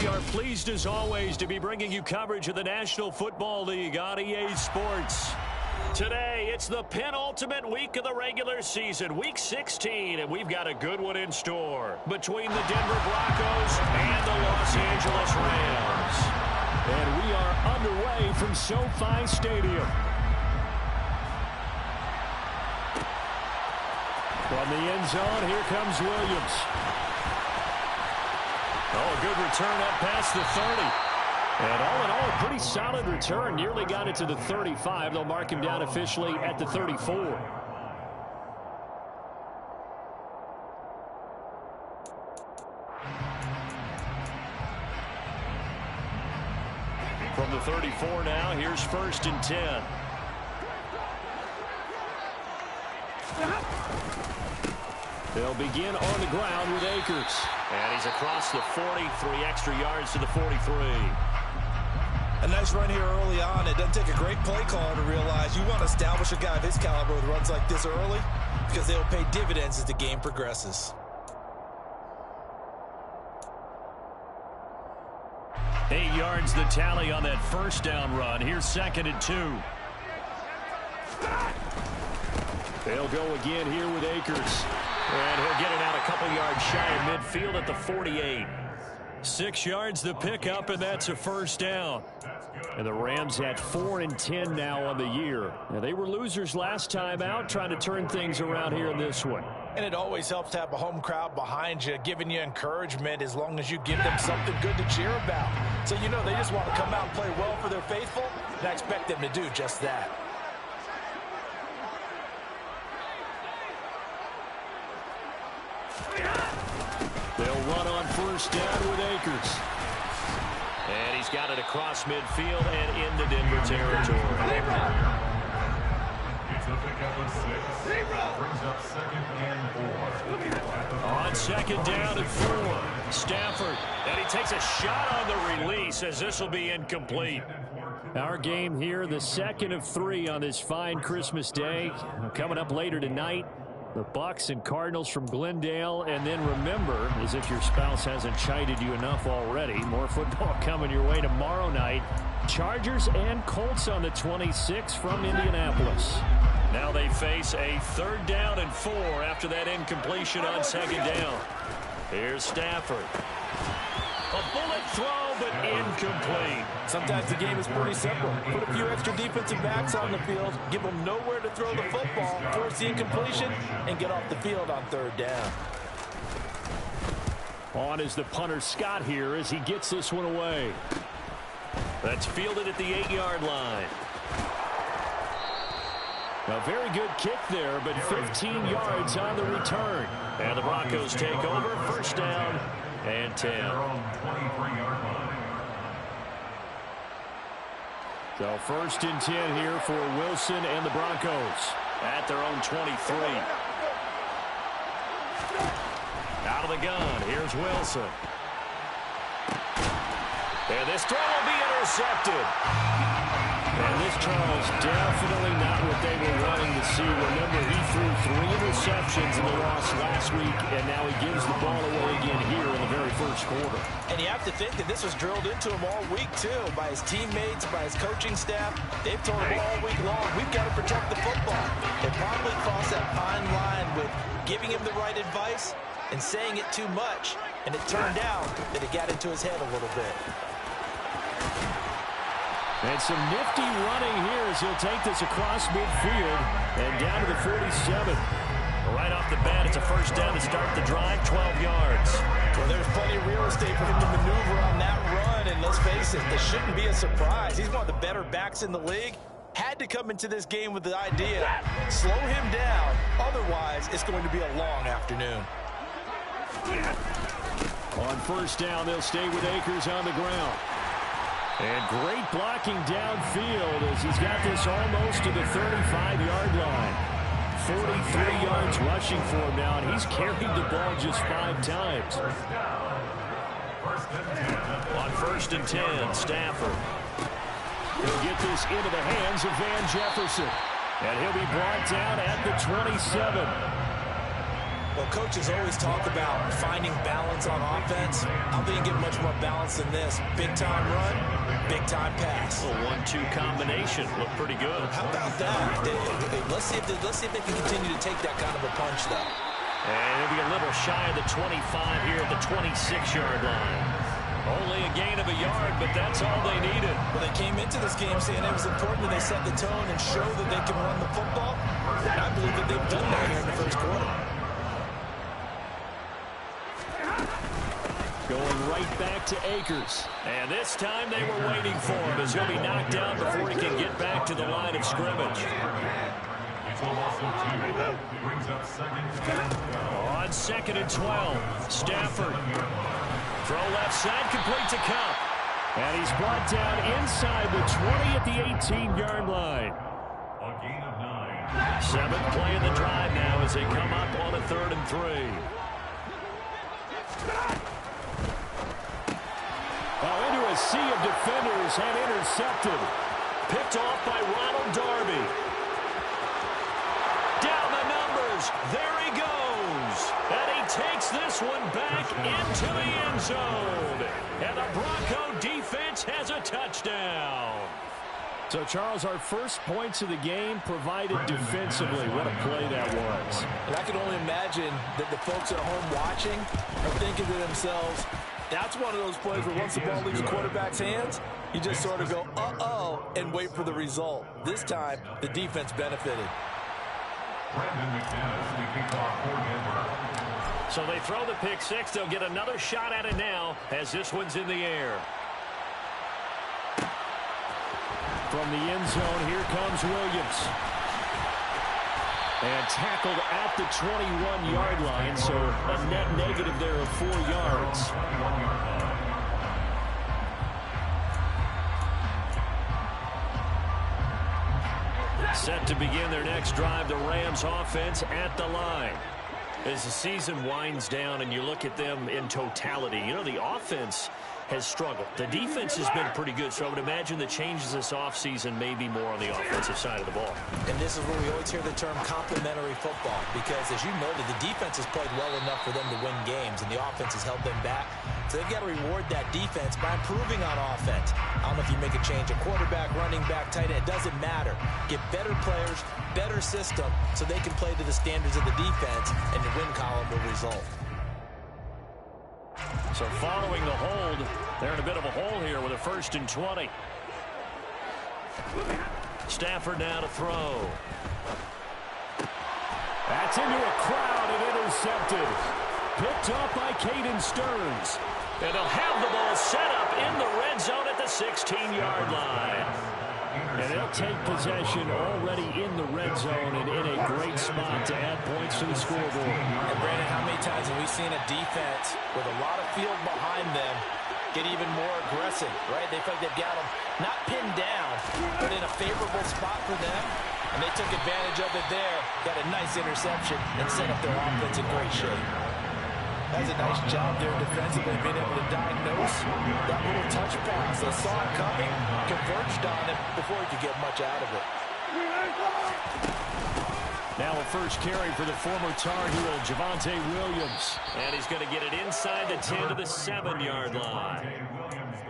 We are pleased as always to be bringing you coverage of the National Football League on EA Sports. Today, it's the penultimate week of the regular season, Week 16, and we've got a good one in store between the Denver Broncos and the Los Angeles Rams. And we are underway from SoFi Stadium. From the end zone, here comes Williams. Oh, a good return up past the 30. And all in all, a pretty solid return. Nearly got it to the 35. They'll mark him down officially at the 34. From the 34 now, here's 1st and 10. They'll begin on the ground with Akers. And he's across the 40, 3 extra yards to the 43. A nice run here early on. It doesn't take a great play caller to realize you want to establish a guy of his caliber with runs like this early because they'll pay dividends as the game progresses. Eight yards the tally on that first down run. Here's 2nd and 2. They'll go again here with Akers. And he'll get it out a couple yards shy of midfield at the 48. 6 yards the pickup, and that's a first down. And the Rams at 4 and 10 now on the year. Now, they were losers last time out, trying to turn things around here in this one. And it always helps to have a home crowd behind you, giving you encouragement as long as you give them something good to cheer about. So you know they just want to come out and play well for their faithful, and I expect them to do just that. They'll run on first down with Akers. And he's got it across midfield and into Denver territory. On 2nd down and 4. Stafford. And he takes a shot on the release as this will be incomplete. Our game here, the 2nd of 3 on this fine Christmas day. Coming up later tonight, the Bucs and Cardinals from Glendale. And then remember, as if your spouse hasn't chided you enough already, more football coming your way tomorrow night. Chargers and Colts on the 26th from Indianapolis. Now they face a 3rd down and 4 after that incompletion on 2nd down. Here's Stafford. A bullet throw, but incomplete. Sometimes the game is pretty simple. Put a few extra defensive backs on the field, give them nowhere to throw the football, force the incompletion, and get off the field on 3rd down. On is the punter Scott here as he gets this one away. That's fielded at the 8-yard line. A very good kick there, but 15 yards on the return. And the Broncos take over, 1st down and 10. So 1st and 10 here for Wilson and the Broncos at their own 23. Out of the gun, here's Wilson. And this throw will be intercepted. And this, Charles, definitely not what they were wanting to see. Remember, he threw 3 interceptions in the loss last week, and now he gives the ball away again here in the very first quarter. And you have to think that this was drilled into him all week, too, by his teammates, by his coaching staff. They've told him all week long, we've got to protect the football. They probably crossed that fine line with giving him the right advice and saying it too much, and it turned out that it got into his head a little bit. And some nifty running here as he'll take this across midfield and down to the 47. Right off the bat, it's a 1st down to start the drive, 12 yards. Well, there's plenty of real estate for him to maneuver on that run, and let's face it, this shouldn't be a surprise. He's one of the better backs in the league. Had to come into this game with the idea, slow him down, otherwise it's going to be a long afternoon. On 1st down, they'll stay with Akers on the ground. And great blocking downfield as he's got this almost to the 35-yard line. 43 yards rushing for him now, and he's carried the ball just 5 times. On 1st and 10, Stafford. He'll get this into the hands of Van Jefferson. And he'll be brought down at the 27. Well, Well, coaches always talk about finding balance on offense. I don't think you get much more balance than this. Big-time run, big-time pass. A 1-2 combination. Looked pretty good. How about that? Let's see if they can continue to take that kind of a punch, though. And it'll be a little shy of the 25 here at the 26-yard line. Only a gain of a yard, but that's all they needed. Well, they came into this game saying it was important that they set the tone and show that they can run the football. And I believe that they've done that here in the first quarter. Going right back to Akers. And this time they were waiting for him as he'll be knocked down before he can get back to the line of scrimmage. On 2nd and 12, Stafford. Throw left side, complete to Cup. And he's brought down inside the 20 at the 18-yard line. Seventh play of the drive now as they come up on a 3rd and 3. Into a sea of defenders and intercepted. Picked off by Ronald Darby. Down the numbers. There he goes. And he takes this one back into the end zone. And the Bronco defense has a touchdown. So, Charles, our first points of the game provided defensively. What a play that was. And I can only imagine that the folks at home watching are thinking to themselves, that's one of those plays where once the ball leaves the quarterback's hands, you just sort of go, uh-oh, and wait for the result. This time, the defense benefited. So they throw the pick six. They'll get another shot at it now as this one's in the air. From the end zone, here comes Williams. And tackled at the 21-yard line, so a net negative there of 4 yards. Set to begin their next drive, the Rams offense at the line. As the season winds down and you look at them in totality, you know, the offense has struggled. The defense has been pretty good, so I would imagine the changes this offseason may be more on the offensive side of the ball. And this is where we always hear the term complementary football, because as you noted, the defense has played well enough for them to win games, and the offense has held them back. So they've got to reward that defense by improving on offense. I don't know if you make a change, a quarterback, running back, tight end, it doesn't matter. Get better players, better system, so they can play to the standards of the defense, and the win column will result. So following the hold, they're in a bit of a hole here with a 1st and 20. Stafford now to throw. That's into a crowd and intercepted. Picked off by Caden Stearns. And they'll have the ball set up in the red zone at the 16-yard line. And they'll take possession already in the red zone and in a great spot to add points to the scoreboard. And Brandon, how many times have we seen a defense with a lot of field behind them get even more aggressive, right? They feel like they've got them not pinned down, but in a favorable spot for them. And they took advantage of it there, got a nice interception, and set up their offense in great shape. That's a nice job there defensively, being able to diagnose that little touch pass. They saw it coming, converged on it before he could get much out of it. Now a first carry for the former Tar Heel, Javonte Williams. And he's going to get it inside the 10 to the 7-yard line.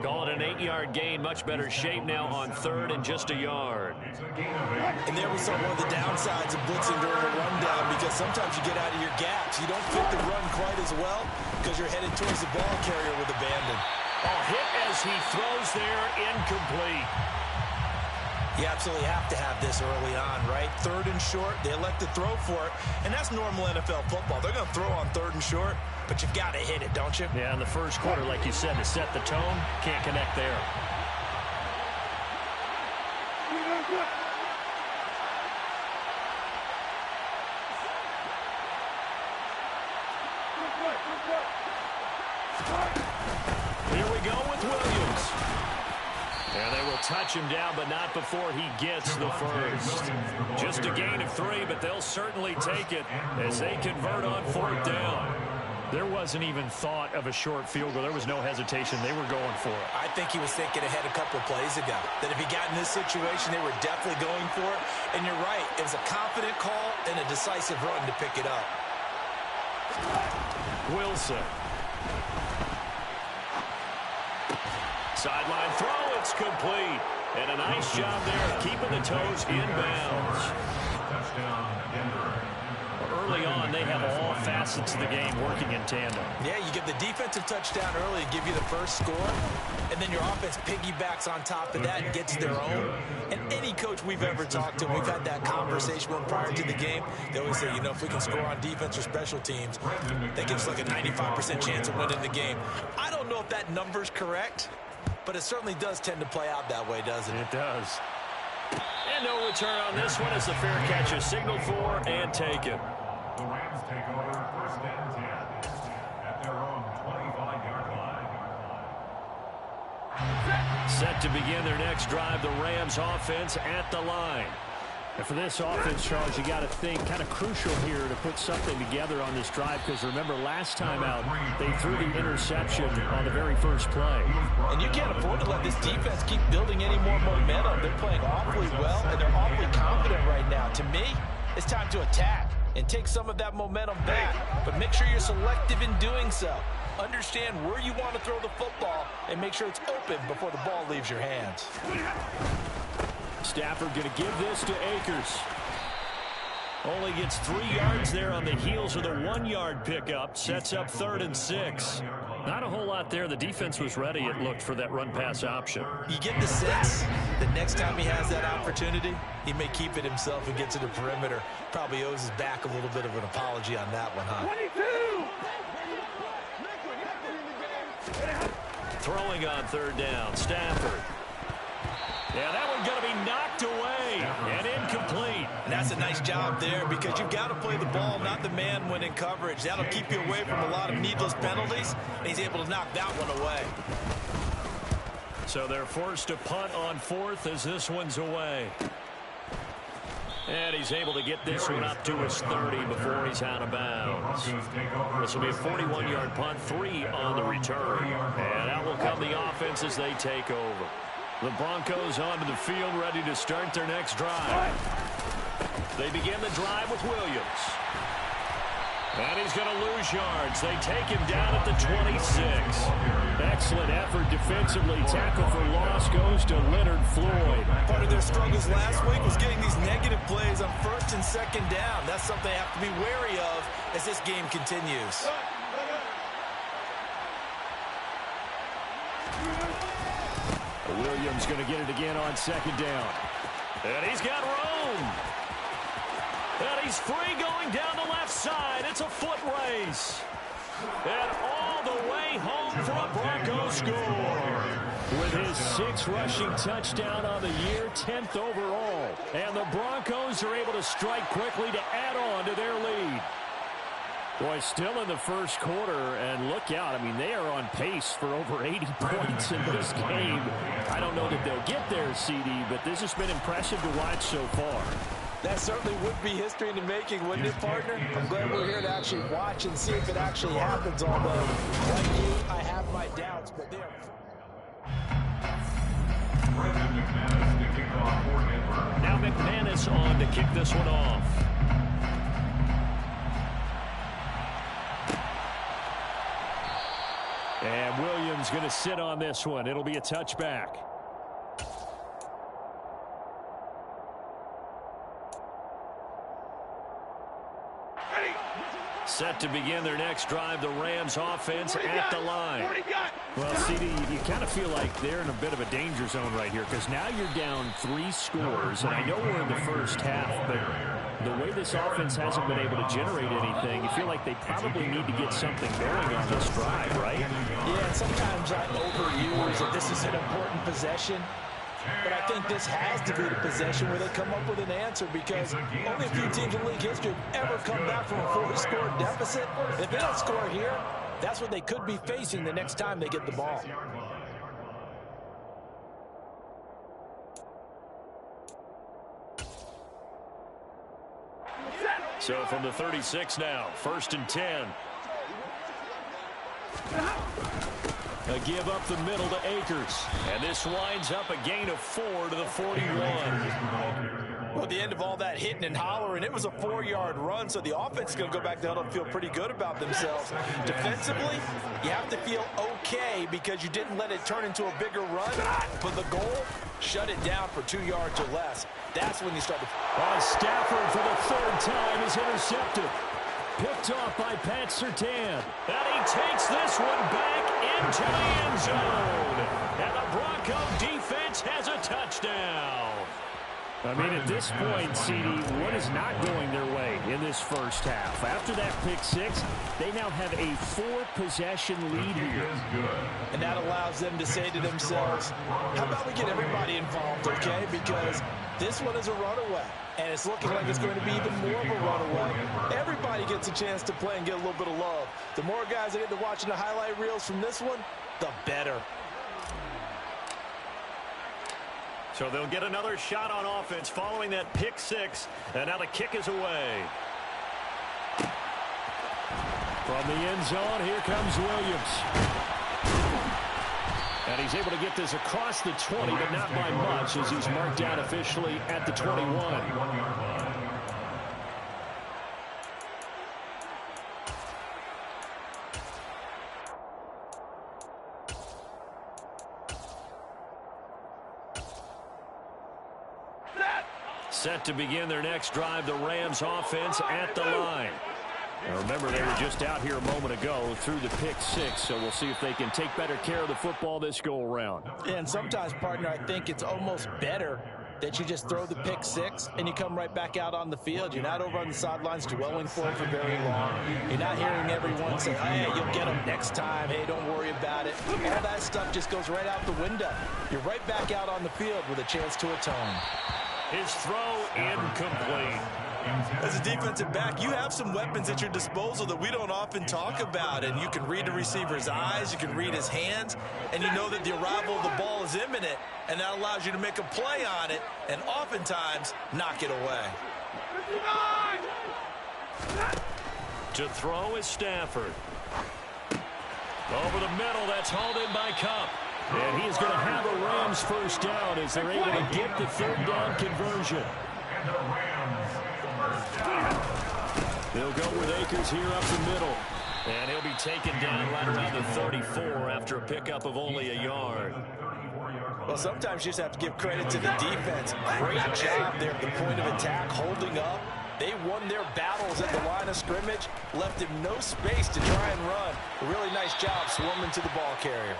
Call it an 8-yard gain, much better shape now on 3rd and just a yard. And there was one of the downsides of blitzing during a rundown, because sometimes you get out of your gaps. You don't fit the run quite as well because you're headed towards the ball carrier with abandon. Oh, hit as he throws there, incomplete. You absolutely have to have this early on, right? 3rd and short, they elect to throw for it, and that's normal NFL football. They're going to throw on 3rd and short, but you've got to hit it, don't you? Yeah, in the first quarter, like you said, to set the tone, can't connect there. Here we go with Williams. And they will touch him down, but not before he gets the first. Just a gain of 3, but they'll certainly take it as they convert on 4th down. There wasn't even thought of a short field goal. There was no hesitation. They were going for it. I think he was thinking ahead a couple of plays ago, that if he got in this situation, they were definitely going for it. And you're right, it was a confident call and a decisive run to pick it up. Wilson. Sideline throw, it's complete. And a nice job there of keeping the toes in bounds. Early on, they have all facets of the game working in tandem. Yeah, you get the defensive touchdown early and give you the first score, and then your offense piggybacks on top of that and gets their own. And any coach we've ever talked to, we've had that conversation with prior to the game, they always say, you know, if we can score on defense or special teams, that gives like a 95% chance of winning the game. I don't know if that number's correct, but it certainly does tend to play out that way, doesn't it? It does. And no return on this one as the fair catch is signaled for and taken. The Rams take over 1st and 10 at their own 25-yard line. Set to begin their next drive, the Rams offense at the line. And for this offense, Charles, you got to think kind of crucial here to put something together on this drive, because remember last time out they threw the interception on the very first play. And you can't afford to let this defense keep building any more momentum. They're playing awfully well, and they're awfully confident right now. To me, it's time to attack and take some of that momentum back, but make sure you're selective in doing so. Understand where you want to throw the football and make sure it's open before the ball leaves your hands. Stafford going to give this to Akers. Only gets 3 yards there on the heels of the 1-yard pickup. Sets up 3rd and 6. Not a whole lot there. The defense was ready, it looked, for that run-pass option. You get the sense that next time he has that opportunity, he may keep it himself and get to the perimeter. Probably owes his back a little bit of an apology on that one, huh? 22! Throwing on 3rd down, Stafford. Yeah, that one's going to be knocked away and incomplete. And that's a nice job there, because you've got to play the ball, not the man when in coverage. That'll keep you away from a lot of needless penalties, and he's able to knock that one away. So they're forced to punt on 4th as this one's away. And he's able to get this one up to his 30 before he's out of bounds. This will be a 41-yard punt, 3 on the return. And out will come the offense as they take over. The Broncos onto the field, ready to start their next drive. They begin the drive with Williams. And he's going to lose yards. They take him down at the 26. Excellent effort defensively. Tackle for loss goes to Leonard Floyd. Part of their struggles last week was getting these negative plays on 1st and 2nd down. That's something they have to be wary of as this game continues. Williams going to get it again on 2nd down. And he's got room. And he's free going down the left side. It's a foot race. And all the way home for a Broncos score. With his 6th rushing touchdown on the year, 10th overall. And the Broncos are able to strike quickly to add on to their lead. Boy, still in the first quarter, and look out. I mean, they are on pace for over 80 points in this game. I don't know that they'll get there, CD, but this has been impressive to watch so far. That certainly would be history in the making, wouldn't it, partner? I'm glad we're here to actually watch and see if it actually happens, although, like you, I have my doubts, but they're... Now McManus on to kick this one off. And Williams going to sit on this one. It'll be a touchback. Set to begin their next drive, the Rams offense at the line. Well, CD, you kind of feel like they're in a bit of a danger zone right here, because now you're down 3 scores, and I know we're in the first half, but the way this offense hasn't been able to generate anything, you feel like they probably need to get something going on this drive, right? Yeah, and sometimes I overuse that this is an important possession. But I think this has to be the possession where they come up with an answer, because only a few teams in league history have ever come back from a 4-score deficit. If they don't score here, that's what they could be facing the next time they get the ball. So from the 36 now, 1st and 10. A give up the middle to Akers. And this winds up a gain of 4 to the 41. Well, at the end of all that hitting and hollering, it was a 4-yard run, so the offense is going to go back to huddle and feel pretty good about themselves. Defensively, you have to feel okay because you didn't let it turn into a bigger run, but the goal, shut it down for 2 yards or less. That's when you start to... Stafford for the 3rd time is intercepted. Picked off by Pat Surtain. And he takes this one back into the end zone. And the Bronco defense has a touchdown. I mean, at this point, CD, what is not going their way in this first half? After that pick 6, they now have a 4-possession lead here. And that allows them to say to themselves, how about we get everybody involved, okay? Because this one is a runaway, and it's looking like it's going to be even more of a runaway. Everybody gets a chance to play and get a little bit of love. The more guys that get to watching the highlight reels from this one, the better. So they'll get another shot on offense following that pick 6. And now the kick is away. From the end zone, here comes Williams. And he's able to get this across the 20, but not by much as he's marked down officially at the 21. Set to begin their next drive, the Rams offense at the line. Now remember, they were just out here a moment ago through the pick 6, so we'll see if they can take better care of the football this go-around. And sometimes, partner, I think it's almost better that you just throw the pick 6 and you come right back out on the field. You're not over on the sidelines dwelling for it for very long. You're not hearing everyone say, hey, you'll get them next time. Hey, don't worry about it. All that stuff just goes right out the window. You're right back out on the field with a chance to atone. His throw incomplete. As a defensive back, you have some weapons at your disposal that we don't often talk about. And you can read the receiver's eyes, you can read his hands, and you know that the arrival of the ball is imminent, and that allows you to make a play on it and oftentimes knock it away. To throw is Stafford. Over the middle, that's hauled in by Cup. And he's going to have a Rams first down as they're able to get the 3rd down conversion. They'll go with Akers here up the middle. And he'll be taken down right around the 34 after a pickup of only a yard. Well, sometimes you just have to give credit to the defense. Great job there at the point of attack, holding up. They won their battles at the line of scrimmage, left him no space to try and run. A really nice job swarming to the ball carrier.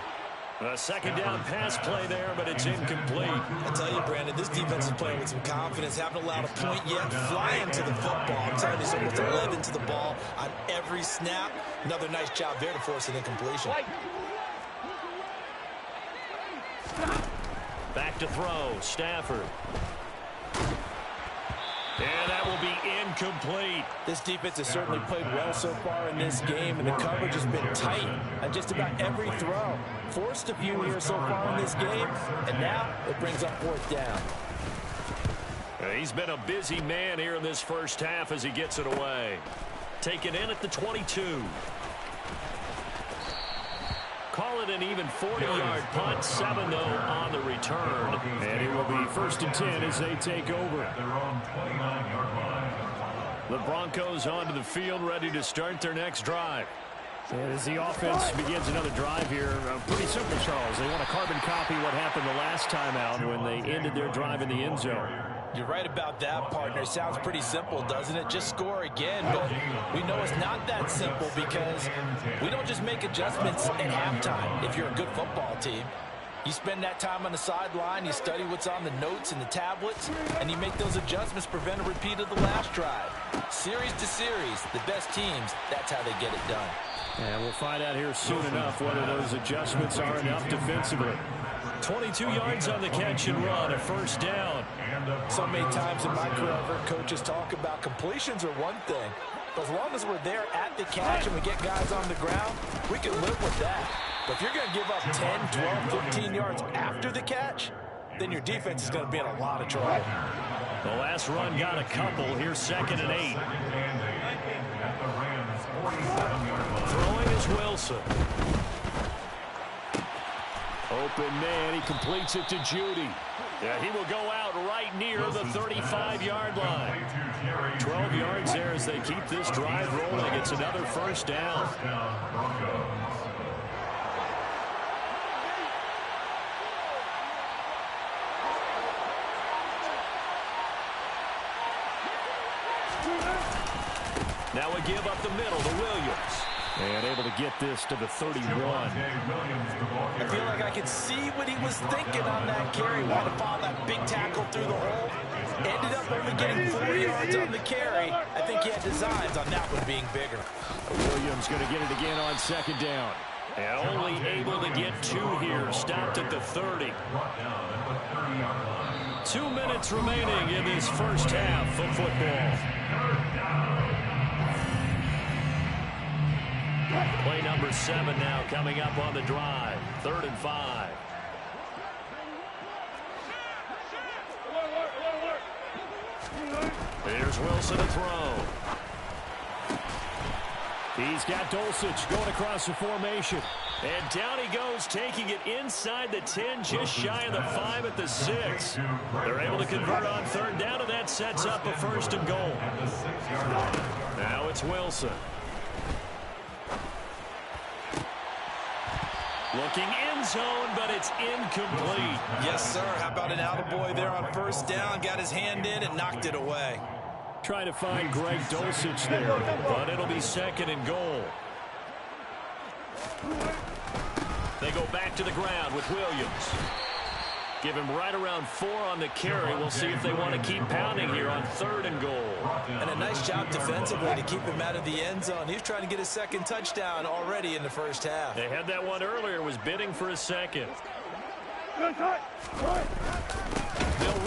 A 2nd down pass play there, but it's incomplete. I tell you, Brandon, this defense is playing with some confidence. Haven't allowed a point yet. Flying to the football. I'm telling you, it's almost 11 to the ball on every snap. Another nice job there to force an incompletion. Back to throw, Stafford. And that will be incomplete. This defense has certainly played well so far in this game, and the coverage has been tight on just about every throw. Forced a few here so far in this game, and now it brings up 4th down. He's been a busy man here in this first half as he gets it away. Taken in at the 22. Call it an even 40-yard punt, 7 though on the return. And it will be 1st and 10 as they take over. The Broncos onto the field, ready to start their next drive. And as the offense begins another drive here, pretty simple, Charles. They want to carbon copy what happened the last time out when they ended their drive in the end zone. You're right about that, partner. Sounds pretty simple, doesn't it? Just score again, but we know it's not that simple because we don't just make adjustments at halftime if you're a good football team. You spend that time on the sideline, you study what's on the notes and the tablets, and you make those adjustments to prevent a repeat of the last drive. Series to series, the best teams, that's how they get it done. And we'll find out here soon enough whether those adjustments are enough defensively. 22 yards on the catch and run, a 1st down. So many times in my career, I've heard coaches talk about completions are one thing. But as long as we're there at the catch and we get guys on the ground, we can live with that. But if you're going to give up 10, 12, 15 yards after the catch, then your defense is going to be in a lot of trouble. The last run got a couple. Here's 2nd and 8. Throwing is Wilson. Open man. He completes it to Judy. Yeah, he will go out right near the 35-yard line. 12 yards there as they keep this drive rolling. It's another first down. Now a give up the middle to Williams. And able to get this to the 31. I feel like I could see what he was thinking on that carry. Wanted to follow that big tackle through the hole. Ended up only getting 4 yards on the carry. I think he had designs on that one being bigger. Williams going to get it again on second down. And only able to get 2 here. Stopped at the 30. 2 minutes remaining in this first half of football. Play number 7 now coming up on the drive. 3rd and 5. Here's Wilson to throw. He's got Dulcich going across the formation. And down he goes, taking it inside the 10, just shy of the 5 at the 6. They're able to convert on 3rd down, and that sets up a 1st and goal. Now it's Wilson. Looking end zone, but it's incomplete. Yes, sir. How about an attaboy there on 1st down? Got his hand in and knocked it away. Trying to find Greg Dulcich there, but it'll be 2nd and goal. They go back to the ground with Williams. Give him right around 4 on the carry. We'll see if they want to keep pounding here on 3rd and goal. And a nice job defensively to keep him out of the end zone. He was trying to get his 2nd touchdown already in the first half. They had that one earlier, was bidding for a 2nd. They'll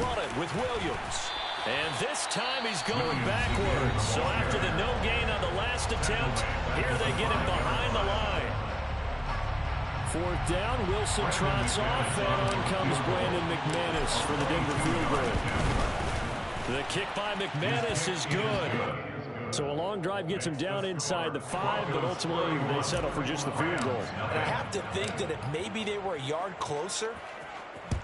run it with Williams. And this time he's going backwards. So after the no gain on the last attempt, here they get him behind the line. 4th down, Wilson trots off, and on comes Brandon McManus for the Denver field goal. The kick by McManus is good. So a long drive gets him down inside the 5, but ultimately they settle for just the field goal. And I have to think that if maybe they were a yard closer,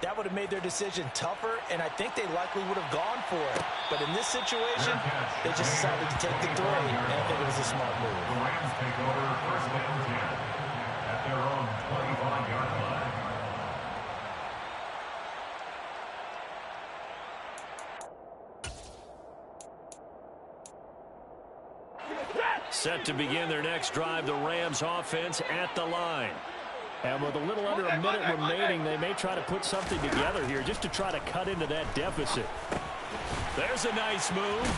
that would have made their decision tougher, and I think they likely would have gone for it. But in this situation, they just decided to take the 3, and I think it was a smart move. The Rams take over 1st and 10 at their own 25-yard line. Set to begin their next drive, the Rams offense at the line. And with a little under a minute remaining, they may try to put something together here just to try to cut into that deficit. There's a nice move.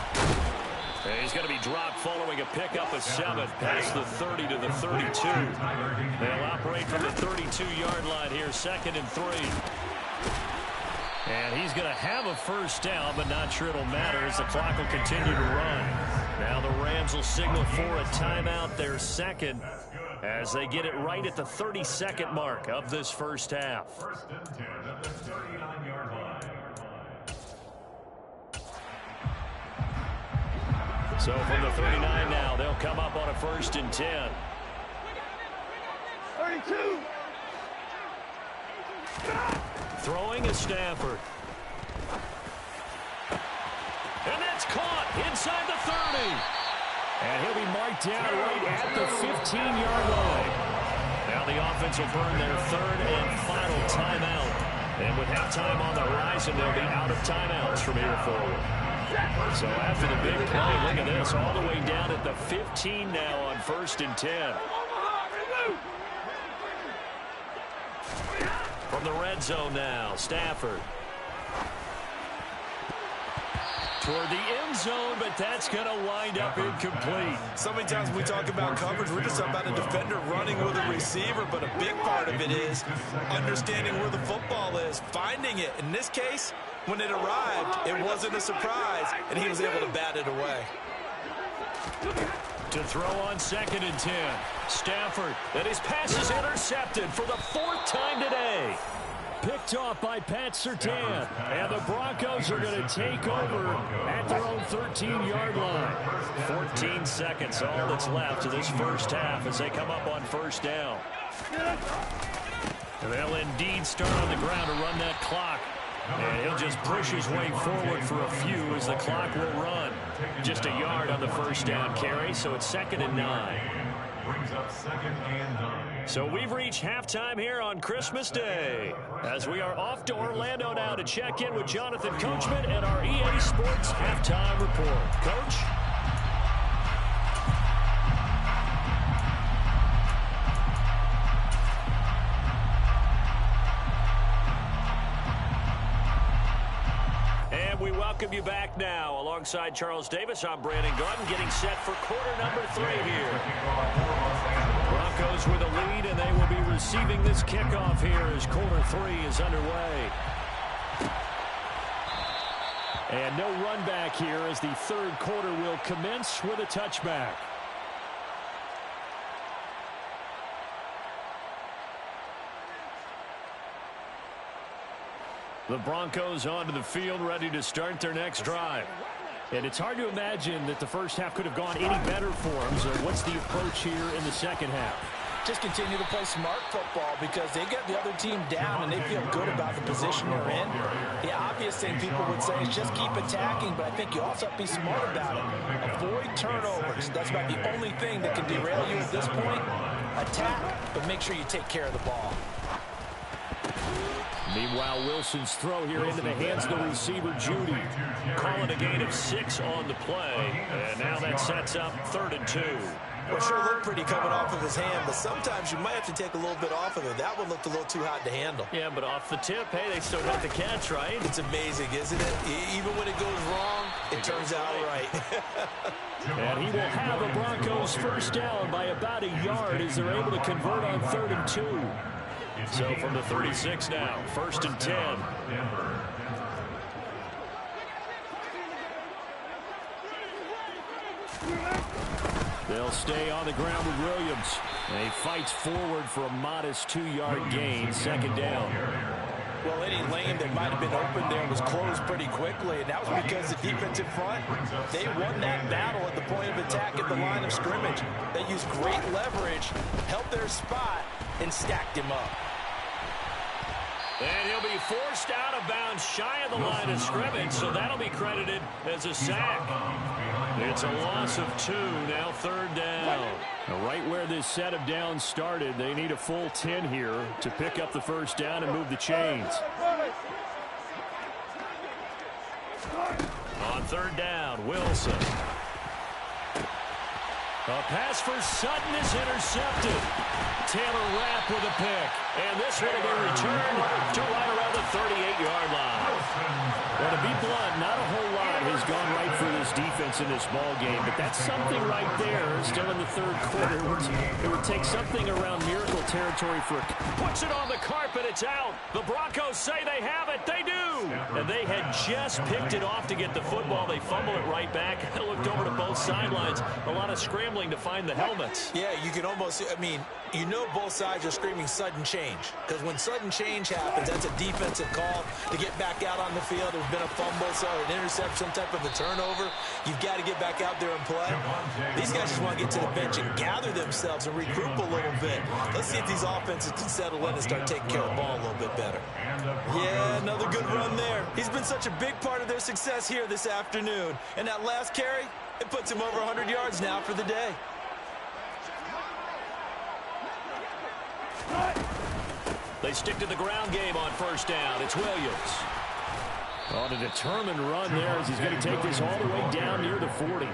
And he's going to be dropped following a pickup of 7 past the 30 to the 32. They'll operate from the 32-yard line here, 2nd and 3. And he's going to have a 1st down, but not sure it'll matter as the clock will continue to run. Now the Rams will signal for a timeout, their 2nd, as they get it right at the 32nd mark of this first half. 1st and 10 at the 39-yard line. So from the 39 now, they'll come up on a 1st and 10. 32. Throwing is Stafford. And that's caught inside the 30. And he'll be marked down right at the 15-yard line. Now the offense will burn their 3rd and final timeout. And with halftime on the horizon, they'll be out of timeouts from here forward. So after the big play, look at this, all the way down at the 15 now on 1st and 10. From the red zone now, Stafford. Toward the end zone, but that's going to wind up incomplete. So many times when we talk about coverage, we're just talking about a defender running with a receiver, but a big part of it is understanding where the football is, finding it. In this case, when it arrived, it wasn't a surprise, and he was able to bat it away. To throw on 2nd and 10. Stafford, and his pass is intercepted for the 4th time today. Picked off by Pat Surtain. And the Broncos are going to take over at their own 13-yard line. 14 seconds, all that's left of this first half as they come up on 1st down. And they'll indeed start on the ground to run that clock. And he'll just push his way forward for a few as the clock will run. Just a yard on the first down carry, so it's 2nd and 9. Brings up 2nd and 9. So we've reached halftime here on Christmas Day, as we are off to Orlando now to check in with Jonathan Coachman and our EA Sports Halftime Report. Coach? We welcome you back now. Alongside Charles Davis, I'm Brandon Gordon, getting set for quarter number 3 here. Broncos with a lead, and they will be receiving this kickoff here as quarter 3 is underway. And no run back here as the third quarter will commence with a touchback. The Broncos onto the field, ready to start their next drive. And it's hard to imagine that the first half could have gone any better for them. So what's the approach here in the second half? Just continue to play smart football because they get the other team down and they feel good about the position they're in. The obvious thing people would say is just keep attacking, but I think you also have to be smart about it. Avoid turnovers. That's about the only thing that can derail you at this point. Attack, but make sure you take care of the ball. Meanwhile, Wilson's throw here into the hands of the receiver, Judy. Calling a gain of 6 on the play. And now that sets up 3rd and 2. Well, sure looked pretty coming off of his hand, but sometimes you might have to take a little bit off of it. That one looked a little too hot to handle. Yeah, but off the tip, hey, they still got the catch, right? It's amazing, isn't it? Even when it goes wrong, it turns out right. And he will have a Broncos first down by about a yard as they're able to convert on 3rd and 2. So from the 36 now, 1st and 10. They'll stay on the ground with Williams. And he fights forward for a modest 2-yard gain, 2nd down. Well, any lane that might have been open there was closed pretty quickly, and that was because the defense in front, they won that battle at the point of attack at the line of scrimmage. They used great leverage, held their spot, and stacked him up. And he'll be forced out of bounds shy of the line of scrimmage, so that'll be credited as a sack. It's a loss of 2, now 3rd down. Now, right where this set of downs started, they need a full 10 here to pick up the first down and move the chains. On 3rd down, Wilson. A pass for Sutton is intercepted. Taylor Rapp with a pick. And this one will be returned to right around the 38-yard line. Well, to be blunt, not a whole lot has gone right for this defense in this ball game, but that's something right there still in the third quarter. It would take something around miracle territory for it. Puts it on the carpet. It's out. The Broncos say they have it. They do. And they had just picked it off to get the football. They fumble it right back. I looked over to both sidelines. A lot of scrambling to find the helmets. Yeah, you can almost, I mean, you know both sides are screaming sudden change. Because when sudden change happens, that's a defensive call to get back out on the field. There's been a fumble, so an interception, some type of a turnover. You've got to get back out there and play. These guys just want to get to the bench and gather themselves and regroup a little bit. Let's see if these offenses can settle in and start taking care of the ball a little bit better. Yeah, another good run there. He's been such a big part of their success here this afternoon. And that last carry, it puts him over 100 yards now for the day. They stick to the ground game on first down. It's Williams. On a determined run there as he's going to take this all the way down near the 40.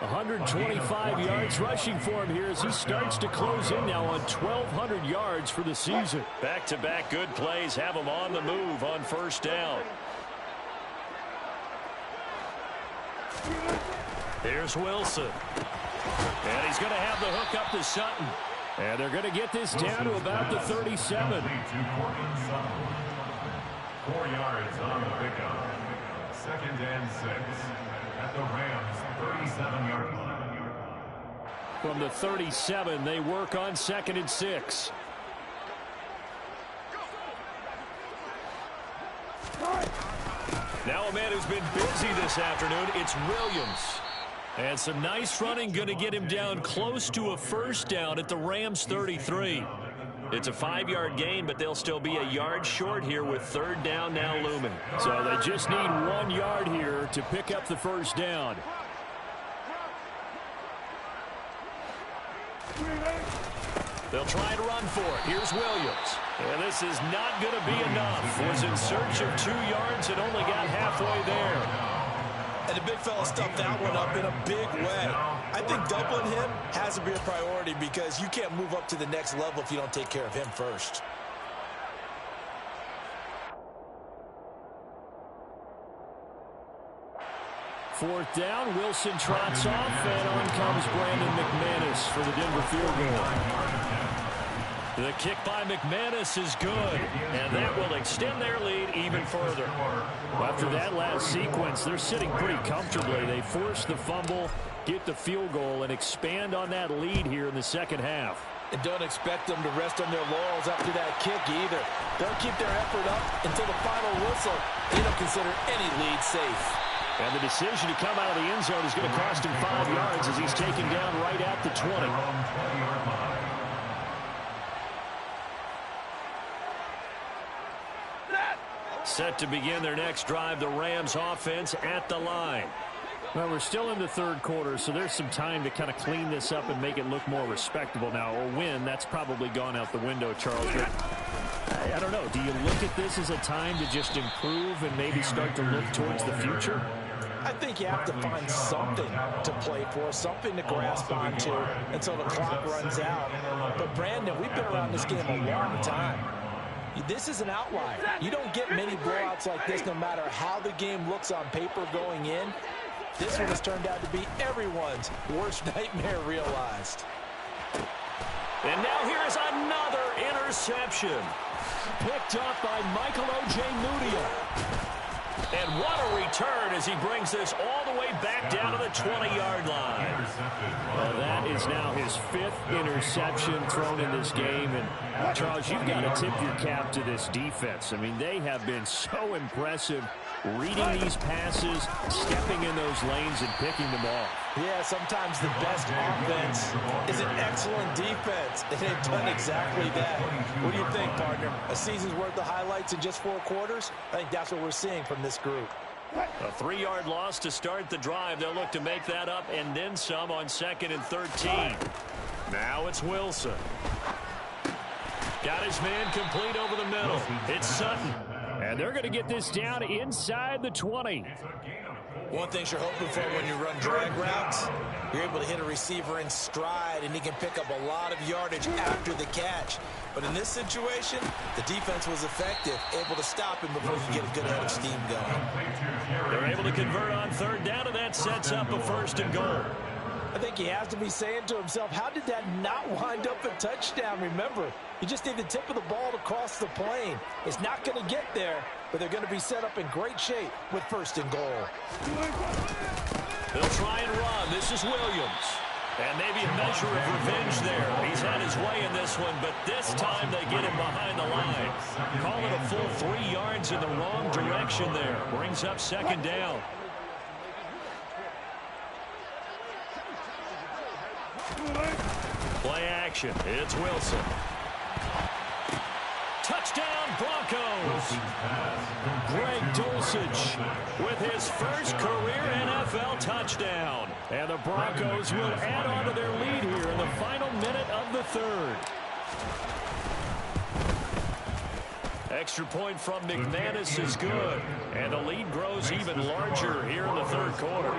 125 yards rushing for him here as he starts to close in now on 1,200 yards for the season. Back-to-back good plays have him on the move on first down. Here's Wilson. And he's going to have the hook up to Sutton. And they're going to get this down to about the 37. 4 yards on the pickup. 2nd and 6 at the Rams' 37-yard line. From the 37, they work on 2nd and 6. Now a man who's been busy this afternoon, it's Williams. And some nice running going to get him down close to a first down at the Rams' 33. It's a 5-yard gain, but they'll still be a yard short here with third down now looming. So they just need 1 yard here to pick up the first down. They'll try to run for it. Here's Williams. And this is not going to be enough. Was in search of 2 yards and only got halfway there. And the big fella stuffed that one up in a big way. I think doubling him has to be a priority because you can't move up to the next level if you don't take care of him first. Fourth down, Wilson trots off, and on comes Brandon McManus for the Denver field goal. The kick by McManus is good, and that will extend their lead even further. After that last sequence, they're sitting pretty comfortably. They force the fumble, get the field goal, and expand on that lead here in the second half. And don't expect them to rest on their laurels after that kick either. They'll keep their effort up until the final whistle. They don't consider any lead safe. And the decision to come out of the end zone is going to cost him 5 yards as he's taken down right at the 20. Set to begin their next drive, the Rams offense at the line. Well, we're still in the third quarter, so there's some time to kind of clean this up and make it look more respectable now. A win, that's probably gone out the window, Charles. I don't know. Do you look at this as a time to just improve and maybe start to look towards the future? I think you have to find something to play for, something to grasp onto until the clock runs out. But, Brandon, we've been around this game a long time. This is an outlier. You don't get many blowouts like this no matter how the game looks on paper going in. This one has turned out to be everyone's worst nightmare realized. And now here is another interception. Picked up by Michael Ojemudia. And what a return as he brings this all the way back down to the 20-yard line. Well, that is now his 5th interception thrown in this game. And, Charles, you've got to tip your cap to this defense. I mean, they have been so impressive reading these passes, stepping in those lanes, and picking them off. Yeah, sometimes the best offense is an excellent defense, and they've done exactly that. What do you think, partner? A season's worth of highlights in just 4 quarters? I think that's what we're seeing from this group. A 3-yard loss to start the drive. They'll look to make that up and then some on 2nd and 13. Now it's Wilson. Got his man complete over the middle. It's Sutton. And they're going to get this down inside the 20. One thing you're hoping for when you run drag routes, you're able to hit a receiver in stride, and he can pick up a lot of yardage after the catch. But in this situation, the defense was effective, able to stop him before he could get a good head of steam going. They're able to convert on 3rd down, and that sets up a 1st and goal. I think he has to be saying to himself, how did that not wind up a touchdown? Remember, you just need the tip of the ball to cross the plane. It's not going to get there, but they're going to be set up in great shape with 1st and goal. They'll try and run. This is Williams. And maybe a measure of revenge there. He's had his way in this one, but this time they get him behind the line. Call it a full 3 yards in the wrong direction there. Brings up 2nd down. Play action. It's Wilson. Touchdown, Broncos. Greg Dulcich with his first career NFL touchdown. And the Broncos will add on to their lead here in the final minute of the 3rd. Extra point from McManus is good. And the lead grows even larger here in the 3rd quarter.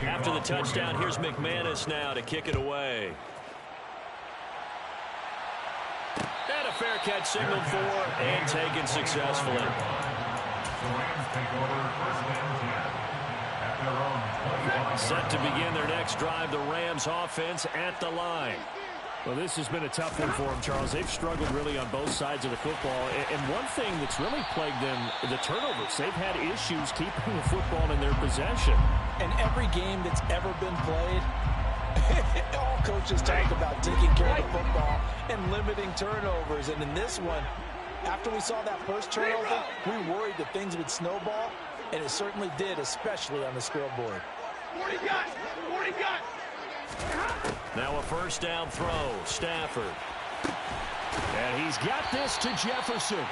After the touchdown, here's McManus now to kick it away. And a fair catch signaled for and taken successfully. Set to begin their next drive, the Rams offense at the line. Well, this has been a tough one for them, Charles. They've struggled really on both sides of the football. And one thing that's really plagued them, the turnovers. They've had issues keeping the football in their possession. And every game that's ever been played, all coaches talk about taking care of the football and limiting turnovers. And in this one, after we saw that first turnover, we worried that things would snowball, and it certainly did, especially on the scoreboard. 40 got! 40 got! Now a first down throw. Stafford. And he's got this to Jefferson.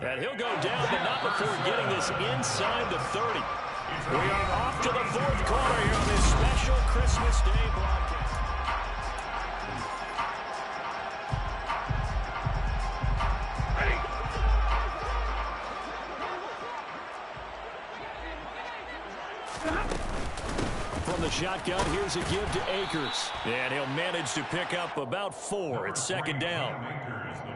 And he'll go down, but not before getting this inside the 30. We are off to the fourth quarter here on this special Christmas Day broadcast. From the shotgun, here's a give to Akers. And he'll manage to pick up about 4. It's second down.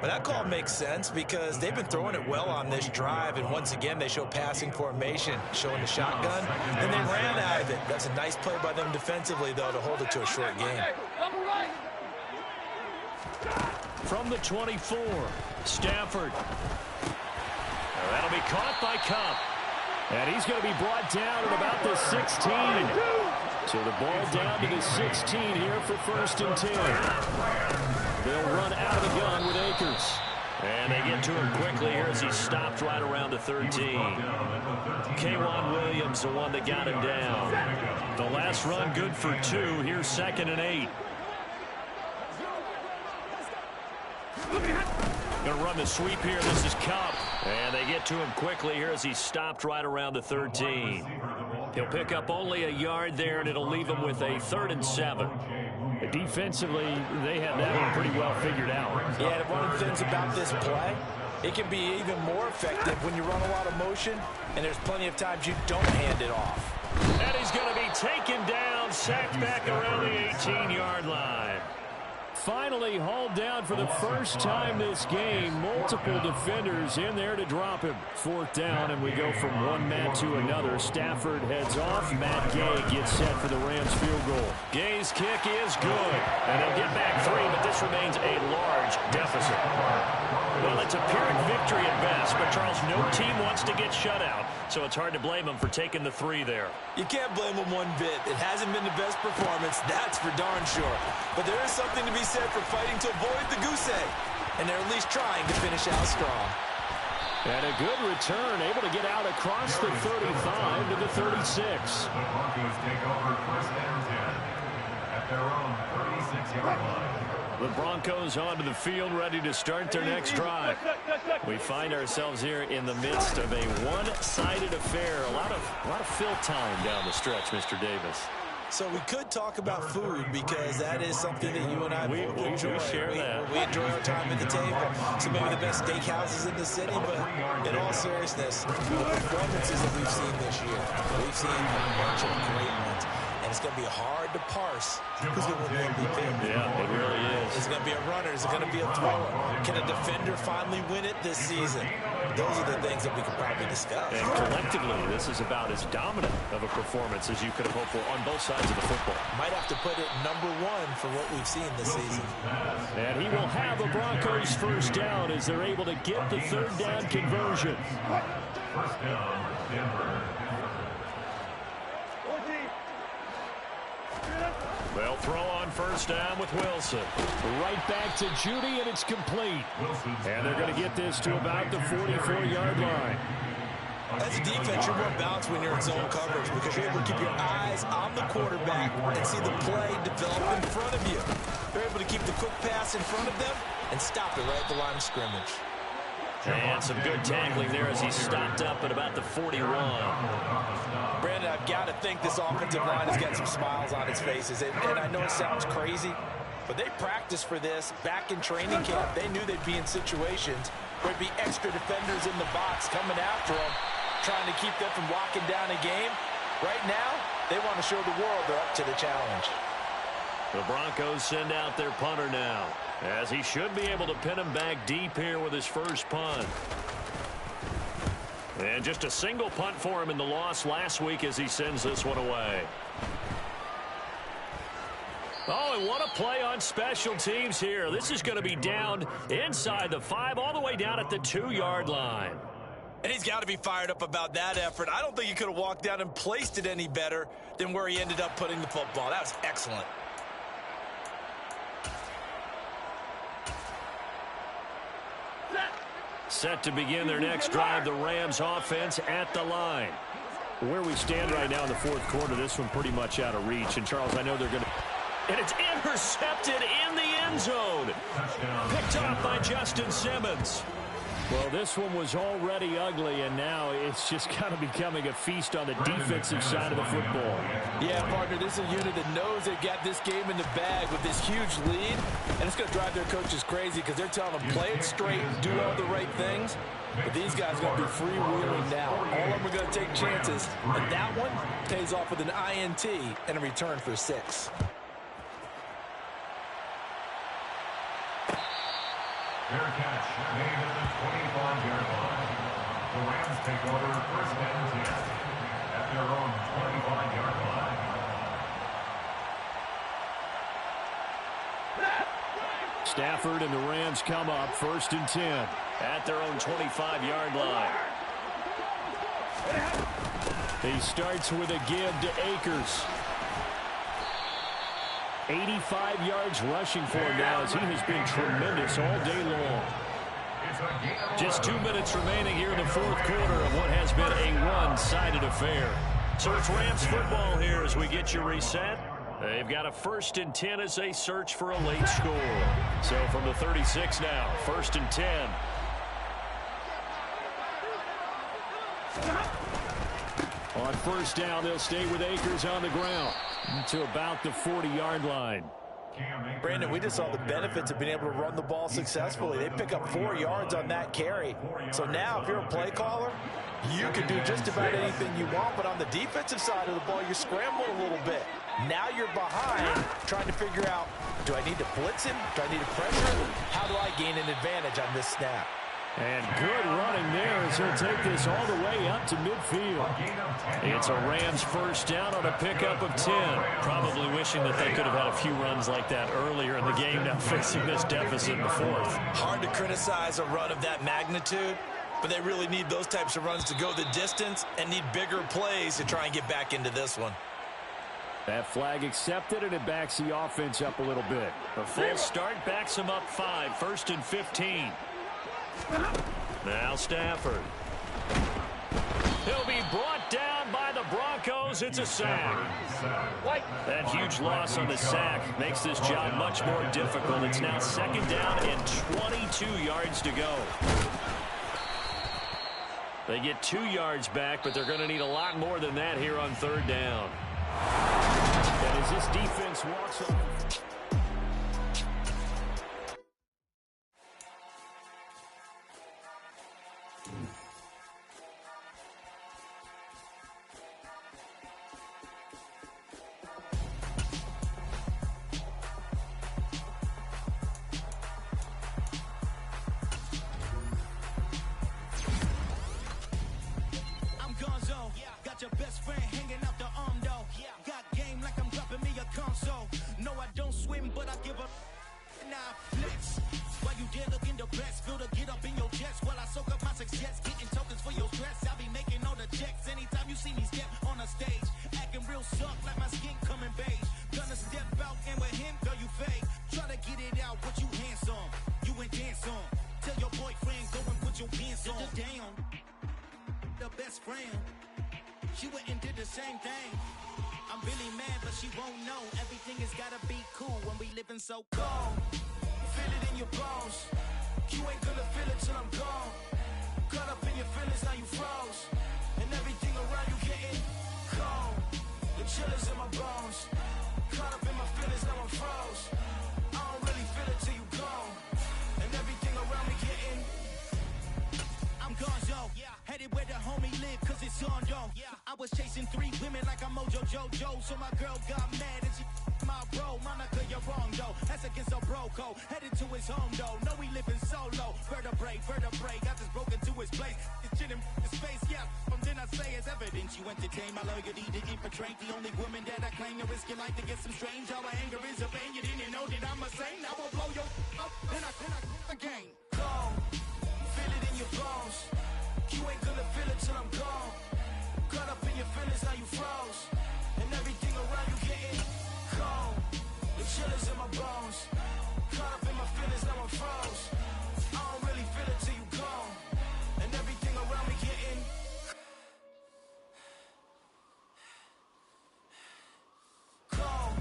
But that call makes sense because they've been throwing it well on this drive, and once again they show passing formation, showing the shotgun, and they ran out of it. That's a nice play by them defensively, though, to hold it to a short game. From the 24, Stafford. Now that'll be caught by Cup. And he's going to be brought down at about the 16. So the ball down to the 16 here for first and 10. They'll run out of the gun with Akers. And they get to him quickly here as he stopped right around the 13. K'Wan Williams, the one that got him down. The last run good for 2. Here's second and 8. Going to run the sweep here. This is Cup. And they get to him quickly here as he stopped right around the 13. He'll pick up only a yard there, and it'll leave him with a 3rd and 7. Defensively, they had that one pretty well figured out. Yeah, and one of the things about this play, it can be even more effective when you run a lot of motion, and there's plenty of times you don't hand it off. And he's going to be taken down, sacked back around the 18-yard line. Finally hauled down for the first time this game. Multiple defenders in there to drop him. 4th down, and we go from one man to another. Stafford heads off. Matt Gay gets set for the Rams field goal. Gay's kick is good, and they'll get back 3, but this remains a large deficit. Well, it's a Pyrrhic victory at best, but Charles, no team wants to get shut out, so it's hard to blame them for taking the 3 there. You can't blame them one bit. It hasn't been the best performance, that's for darn sure. But there is something to be said for fighting to avoid the goose egg, and they're at least trying to finish out strong. And a good return, able to get out across the 35 to the 36. The Broncos take over first and 10 at their own 36-yard line. The Broncos onto the field, ready to start their next drive. We find ourselves here in the midst of a one-sided affair. A lot of fill time down the stretch, Mr. Davis. So we could talk about food because that is something that you and I both enjoy. We share that. We enjoy our time at the table. So maybe the best steakhouses in the city, but in all seriousness, the performances that we've seen this year, we've seen a bunch of great ones. And it's going to be hard to parse who's going to win the MVP. Yeah, it really is. Is it going to be a runner? Is it going to be a thrower? Can a defender finally win it this season? Those are the things that we could probably discuss. And collectively, this is about as dominant of a performance as you could have hoped for on both sides of the football. Might have to put it number 1 for what we've seen this season. And he will have a Broncos first down as they're able to get the 3rd down conversion. First down, Denver. They'll throw on first down with Wilson. Right back to Judy, and it's complete. And they're going to get this to about the 44-yard line. As a defense, you're more balanced when you're in zone coverage because you're able to keep your eyes on the quarterback and see the play develop in front of you. They're able to keep the quick pass in front of them and stop it right at the line of scrimmage. And some good tackling there as he stopped up at about the 41. Brandon, I've got to think this offensive line has got some smiles on its faces. And I know it sounds crazy, but they practiced for this back in training camp. They knew they'd be in situations where there'd be extra defenders in the box coming after them, trying to keep them from locking down a game. Right now, they want to show the world they're up to the challenge. The Broncos send out their punter now, as he should be able to pin him back deep here with his first punt. And just a single punt for him in the loss last week as he sends this one away. Oh, and what a play on special teams here. This is going to be down inside the 5, all the way down at the 2-yard line. And he's got to be fired up about that effort. I don't think he could have walked down and placed it any better than where he ended up putting the football. That was excellent. Set to begin their next drive, the Rams offense at the line. Where we stand right now in the 4th quarter, this one pretty much out of reach. And, Charles, I know they're going to... And it's intercepted in the end zone. Picked off by Justin Simmons. Well, this one was already ugly, and now it's just kind of becoming a feast on the defensive side of the football. Yeah, partner, this is a unit that knows they've got this game in the bag with this huge lead, and it's going to drive their coaches crazy because they're telling them play it straight, do all the right things. But these guys are going to be freewheeling now. All of them are going to take chances, and that one pays off with an INT and a return for 6. Fair catch made at the 25-yard line. The Rams take over 1st and 10 at their own 25-yard line. Stafford and the Rams come up 1st and 10 at their own 25-yard line. He starts with a give to Akers. 85 yards rushing for him now as he has been tremendous all day long. Just 2 minutes remaining here in the 4th quarter of what has been a one-sided affair. So it's Rams football here as we get you reset. They've got a 1st and 10 as they search for a late score. So from the 36 now, 1st and 10. On 1st down, they'll stay with Akers on the ground to about the 40-yard line. Brandon, we just saw the benefits of being able to run the ball successfully. They pick up 4 yards on that carry. So now, if you're a play caller, you can do just about anything you want. But on the defensive side of the ball, you're scrambling a little bit. Now you're behind, trying to figure out, do I need to blitz him? Do I need to pressure him? How do I gain an advantage on this snap? And good running there as he'll take this all the way up to midfield. It's a Rams 1st down on a pickup of 10. Probably wishing that they could have had a few runs like that earlier in the game, now facing this deficit in the 4th. Hard to criticize a run of that magnitude, but they really need those types of runs to go the distance and need bigger plays to try and get back into this one. That flag accepted, and it backs the offense up a little bit. The full start backs them up 5, 1st and 15. Now Stafford. He'll be brought down by the Broncos. It's a sack. That huge loss on the sack makes this job much more difficult. It's now 2nd down and 22 yards to go. They get 2 yards back, but they're going to need a lot more than that here on 3rd down. And as this defense walks over. She went and did the same thing. I'm really mad, but she won't know. Everything has gotta be cool when we living so cold. Feel it in your bones. You ain't gonna feel it till I'm gone. Caught up in your feelings, now you froze. And everything around you getting cold. The chill is in my bones. Caught up in my feelings, now I'm froze. I don't really feel it till you gone. And everything around me getting I'm gone, yo. Headed where the homie live, cause it's on, yo. I was chasing 3 women like I'm Mojo Jojo. So my girl got mad and she my bro. Monica, you're wrong, yo. That's against a bro code. Headed to his home, though. No, we living solo. Vertebrae. Got this broken to his place. It's chilling his face, yeah. From then I say it's evidence. You entertain my loyalty to infiltrate. The only woman that I claim to risk your life to get some strange. All my anger is a pain. You didn't know that I'm a saint. I will blow your up. Then I again. Go. Feel it in your bones. You ain't gonna feel it till I'm gone. Caught up in your feelings, now you froze. And everything around you getting cold. The chill is in my bones. Caught up in my feelings, now I'm froze. I don't really feel it till you gone. And everything around me getting cold.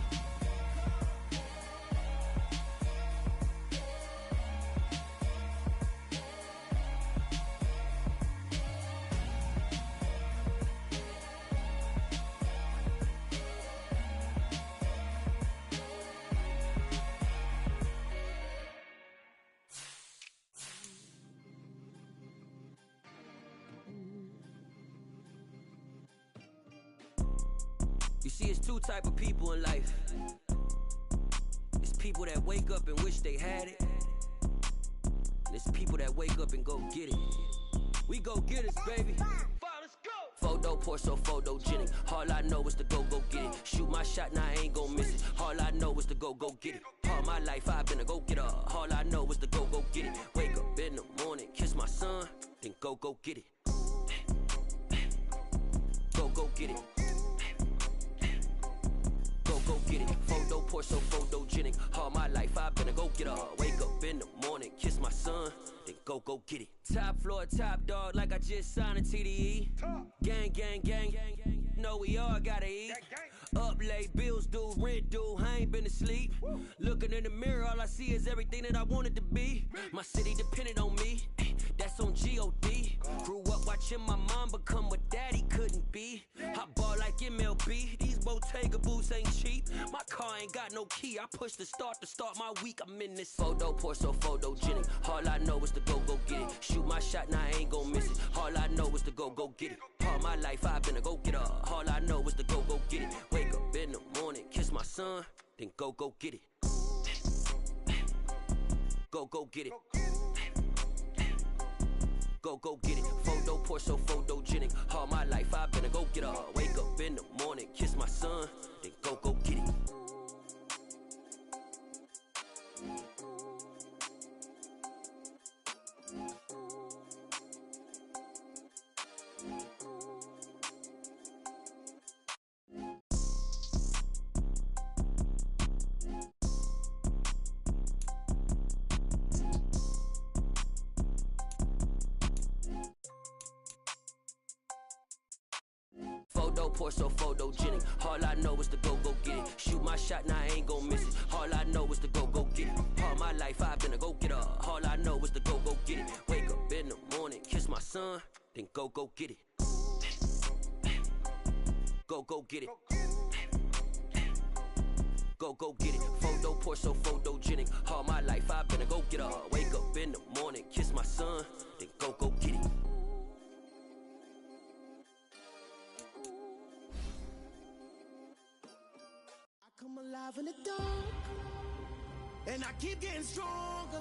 You see, it's two type of people in life. It's people that wake up and wish they had it. And it's people that wake up and go get it. We go get it, baby. Photo poor, so photogenic. All I know is to go get it. Shoot my shot, now I ain't gon' miss it. All I know is to go get it. All my life I've been a go-getter. All I know is to go get it. Wake up in the morning, kiss my son, then go get it. Go get it. Go get it. Photo poor, so photogenic. All my life I've been a go-getter. Wake up in the morning, kiss my son, then go get it. Top floor, top dog, like I just signed a TDE. Gang, gang, gang. Know we all gotta eat. Up late, bills due, rent due, I ain't been asleep. Looking in the mirror, all I see is everything that I wanted to be. My city depended on me, that's on G.O.D. Grew up watching my mom become what daddy couldn't be. I ball like MLB, these Bottega boots ain't cheap. My car ain't got no key, I push the start to start my week. I'm in this photo poor, so photogenic. All I know is to go get it. Shoot my shot, now I ain't gon' miss it. All I know is to go get it. All my life I've been a go-getter. All I know is to go get it. Wake up in the morning, kiss my son, then go get it. Go get it. Go get it. Photo poor, so photogenic. All my life I've been a go-getter. Wake up in the morning, kiss my son, then go get it. Photo poor, so photogenic. All I know is to go get it. Shoot my shot, now I ain't gon' miss it. All I know is to go get it. All my life I've been a go-getter. All I know is to go get it. Wake up in the morning, kiss my son, then go get it. Go get it. Go get it. Photo poor, so photogenic. All my life I've been a go-getter. Wake up in the morning, kiss my son, then go get it. Come alive in the dark, and I keep getting stronger.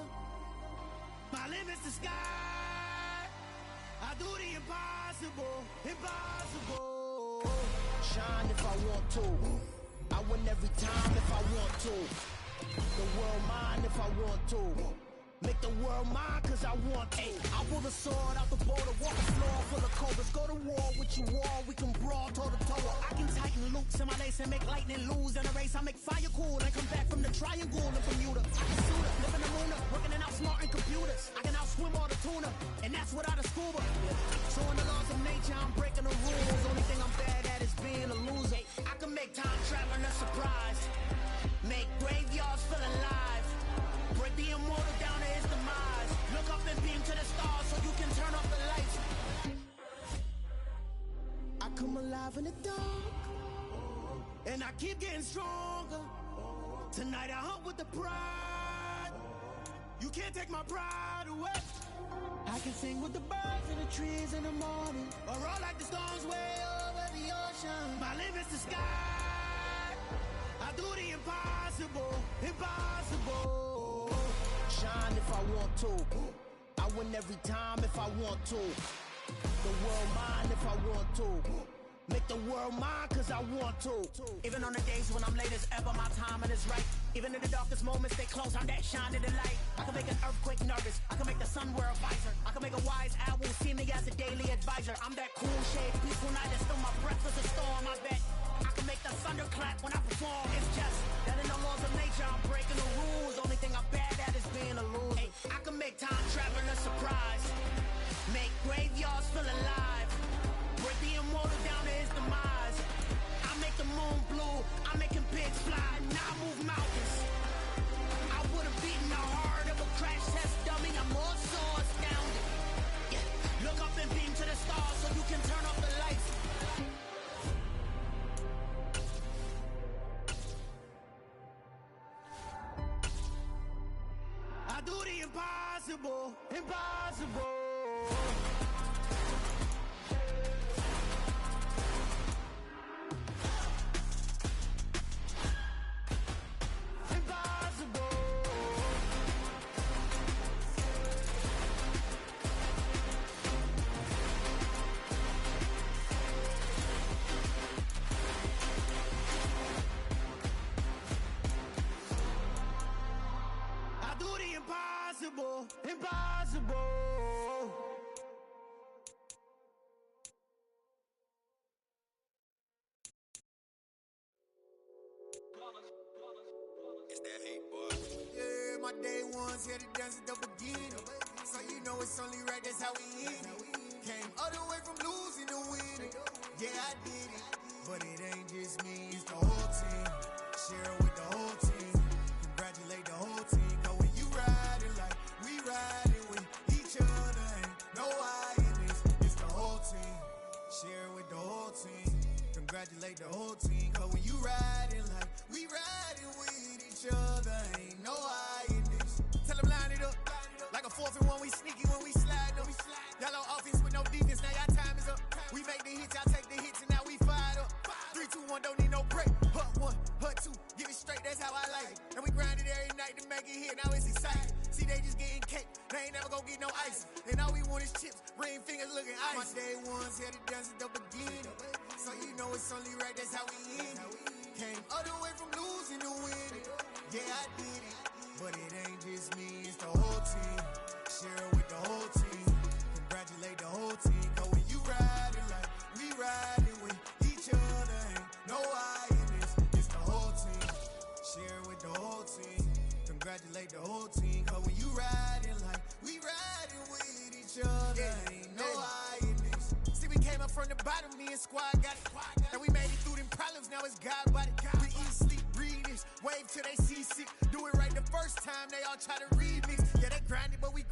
My limit's the sky. I do the impossible, impossible. Shine if I want to. I win every time if I want to. The world mine if I want to. Make the world mine cause I want to. I pull the sword out the border, walk the floor full of cobras. Go to war with you all, we can brawl toe to toe. I can tighten loops in my lace and make lightning lose in a race. I make fire cool and come back from the triangle in Bermuda. I can suit up, live in the moon up, working and outsmarting computers. I can outswim all the tuna, and that's without a scuba. So in the laws of nature, I'm breaking the rules. Only thing I'm bad at is being a loser. I can make time traveling a surprise, make graveyards feel alive. Break the immortal down to his demise. Look up and beam to the stars so you can turn off the lights. I come alive in the dark, and I keep getting stronger. Tonight I hunt with the pride. You can't take my pride away. I can sing with the birds and the trees in the morning, or roll like the storms way over the ocean. My limit's the sky. I do the impossible, impossible. Shine if I want to. I win every time if I want to. The world mine if I want to. Make the world mine cause I want to. Even on the days when I'm late as ever, my timing is right. Even in the darkest moments, stay close, I'm that shine in the light. I can make an earthquake nervous, I can make the sun wear a visor. I can make a wise owl see me as a daily advisor. I'm that cool shade, peaceful night that still my breath is a storm, I bet. I can make the thunder clap when I perform. It's just that in the laws of nature, I'm breaking the rules. Only thing I'm bad at is being a loser. I can make time traveling a surprise, make graveyards feel alive. Break the immortal down to his demise. I make the moon blue, I'm making pigs fly. Now I move mountains. I would have beaten the heart of a crash test dummy. I'm more so astounded. Yeah. Look up and beam to the stars so you can turn off the lights. I do the impossible, impossible. impossible, impossible. It's that hate, boy. Yeah, my day ones here to dance at the beginning. So you know it's only right, that's how we end it. Came all the way from losing to winning. Yeah, I did it. But it ain't just me, it's the whole team. Share it with the whole team. Congratulate the whole team. Cause when you riding like we riding with each other, ain't no I in this. It's the whole team. Share it with the whole team. Congratulate the whole team. Cause when you riding like we riding with each other, ain't no I in this. Tell them line it up. Like a 4th and 1, we sneaky when we slide up. Y'all on offense with no defense, now y'all time is up. We make the hits, y'all take the hits, and now we fired up. 3, 2, 1, don't need no break. Hut 1, hut 2, get it straight, that's how I like it. And we grind it every night to make it hit, now it's exciting. See, they just getting cake, they ain't never gonna get no ice. And all we want is chips, ring fingers looking ice. My day ones here to dance at the beginning. So you know it's only right, that's how we end it. Came all the way from losing to winning. Yeah, I did it. But it ain't just me, it's the whole team. Share it with the whole team. Congratulate the whole team. Cause when you riding like we riding with each other, ain't no I in this. It's the whole team. Share it with the whole team. Congratulate the whole team. Cause when you riding like we riding with each other, ain't no I in this. See, we came up from the bottom, me and squad got it. And we made it through them problems, now it's God body. We eat, sleep, breathe this. Wave till they see sick. Do it right the first time, they all try to remix. Yeah, they grinded, but we